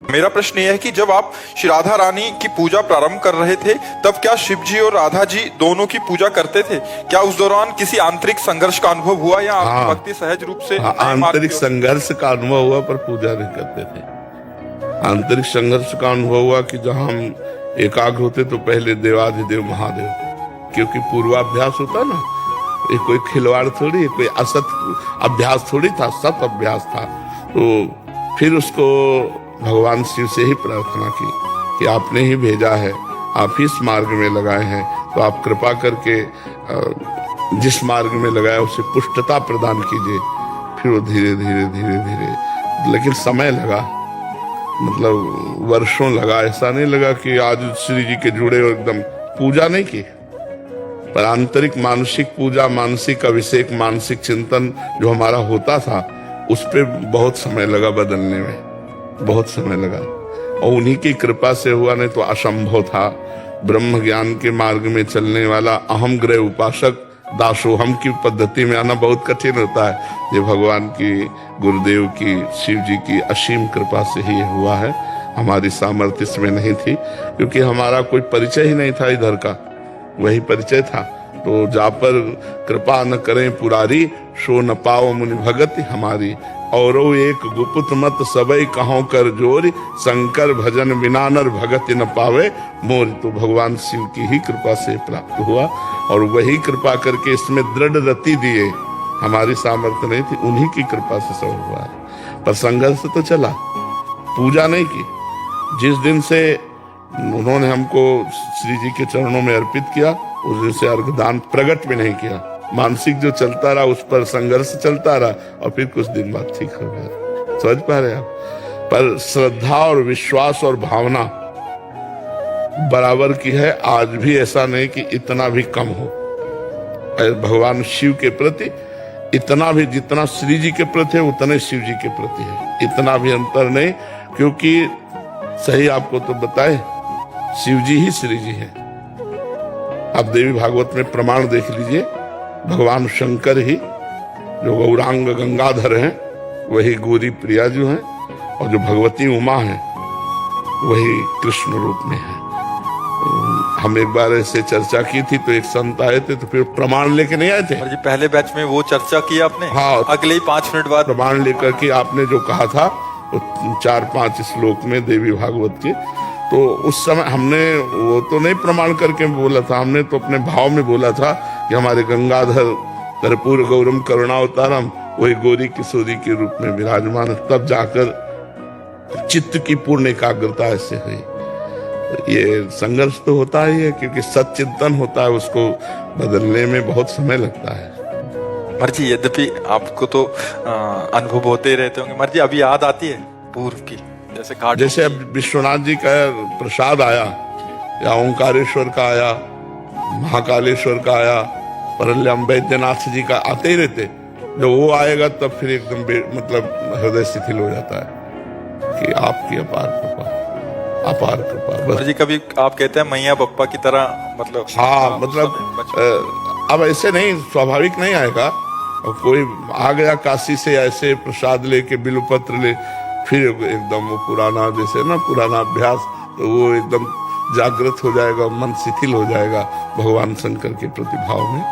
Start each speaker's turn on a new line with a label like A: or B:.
A: मेरा प्रश्न यह है कि जब आप श्री राधा रानी की पूजा प्रारंभ कर रहे थे तब क्या शिव जी और राधा जी दोनों की पूजा करते थे? क्या उस दौरान किसी आंतरिक संघर्ष का अनुभव हुआ या आपकी भक्ति सहज रूप से
B: आंतरिक संघर्ष का अनुभव हुआ पर पूजा नहीं करते थे। आंतरिक संघर्ष का अनुभव हुआ कि जहां हम एकाग्र होते तो पहले देवाधिदेव महादेव, क्योंकि पूर्वाभ्यास होता ना, ये कोई खिलवाड़ थोड़ी, कोई असत अभ्यास थोड़ी था, सत अभ्यास था। तो फिर उसको भगवान शिव से ही प्रार्थना की कि आपने ही भेजा है, आप ही इस मार्ग में लगाए हैं, तो आप कृपा करके जिस मार्ग में लगाया उसे पुष्टता प्रदान कीजिए। फिर वो धीरे धीरे धीरे धीरे, लेकिन समय लगा, मतलब वर्षों लगा। ऐसा नहीं लगा कि आज श्री जी के जुड़े और एकदम पूजा नहीं की, पर आंतरिक मानसिक पूजा, मानसिक अभिषेक, मानसिक चिंतन जो हमारा होता था उस पे बहुत समय लगा बदलने में, बहुत समय लगा। और उन्हीं की कृपा से हुआ, नहीं तो असंभव था। ब्रह्म ज्ञान के मार्ग में चलने वाला अहम ग्रह उपासक दासोहम की पद्धति में आना बहुत कठिन होता है। ये भगवान की, गुरुदेव की, शिव जी की असीम कृपा से ही हुआ है। हमारी सामर्थ्य इसमें नहीं थी, क्योंकि हमारा कोई परिचय ही नहीं था इधर का, वही परिचय था। तो जा पर कृपा न करें पुरारी, सो न पाओ मुनि भगति हमारी। औरो एक गुपुत मत सबई कहो कर जोरी, शंकर भजन बिना नर भगति न पावे मोर। तो भगवान शिव की ही कृपा से प्राप्त हुआ, और वही कृपा करके इसमें दृढ़ रति दिए। हमारी सामर्थ्य नहीं थी, उन्हीं की कृपा से सब हुआ है। पर संघर्ष तो चला, पूजा नहीं की। जिस दिन से उन्होंने हमको श्री जी के चरणों में अर्पित किया, उस दिन से अर्घदान प्रकट भी नहीं किया। मानसिक जो चलता रहा उस पर संघर्ष चलता रहा, और फिर कुछ दिन बाद ठीक हो गया। समझ पा रहे आप? पर श्रद्धा और विश्वास और भावना बराबर की है। आज भी ऐसा नहीं कि इतना भी कम हो भगवान शिव के प्रति। इतना भी जितना श्री जी के प्रति है उतने शिव जी के प्रति है, इतना भी अंतर नहीं। क्योंकि सही आपको तो बताए, शिव जी ही श्री जी है। आप देवी भागवत में प्रमाण देख लीजिए, भगवान शंकर ही जो गौरांग गंगाधर हैं वही गौरी प्रिया जो हैं, और जो भगवती उमा है वही कृष्ण रूप में है। हम एक बार ऐसे चर्चा की थी, तो एक संत आए थे, तो फिर प्रमाण लेके नहीं आए थे।
A: जी पहले बैच में वो चर्चा की आपने?
B: हाँ,
A: अगले ही 5 मिनट बाद
B: प्रमाण लेकर के आपने जो कहा था 4-5 श्लोक में देवी भागवत के, तो उस समय हमने वो तो नहीं प्रमाण करके बोला था, हमने तो अपने भाव में बोला था कि हमारे गंगाधर कर्पूर गौरम करुणावतारम वही गौरी किशोरी के रूप में विराजमान। तब जाकर चित्त की पूर्ण एकाग्रता ऐसे हुई। ये संघर्ष तो होता ही है, क्योंकि सच्चिंतन होता है, उसको बदलने में बहुत समय लगता है।
A: मर्जी, यद्यपि आपको तो अनुभव होते ही रहते होंगे, मर्जी अभी याद आती है पूर्व की,
B: जैसे अब विश्वनाथ जी का प्रसाद आया, या ओंकारेश्वर का आया, महाकालेश्वर का आया, परल्यम वैद्यनाथ जी का आते ही रहते। जब वो आएगा तब फिर एकदम मतलब हृदय शिथिल हो जाता है कि आपकी अपार कृपा, अपार कृपा।
A: बस जी, कभी आप कहते हैं मैया पप्पा की तरह, मतलब
B: हाँ, मतलब अब ऐसे नहीं, स्वाभाविक नहीं आएगा। और कोई आ गया काशी से ऐसे प्रसाद लेके, बिल्वपत्र ले, फिर एकदम वो पुराना, जैसे ना पुराना अभ्यास, तो वो एकदम जागृत हो जाएगा, मन शिथिल हो जाएगा भगवान शंकर के प्रतिभाव में।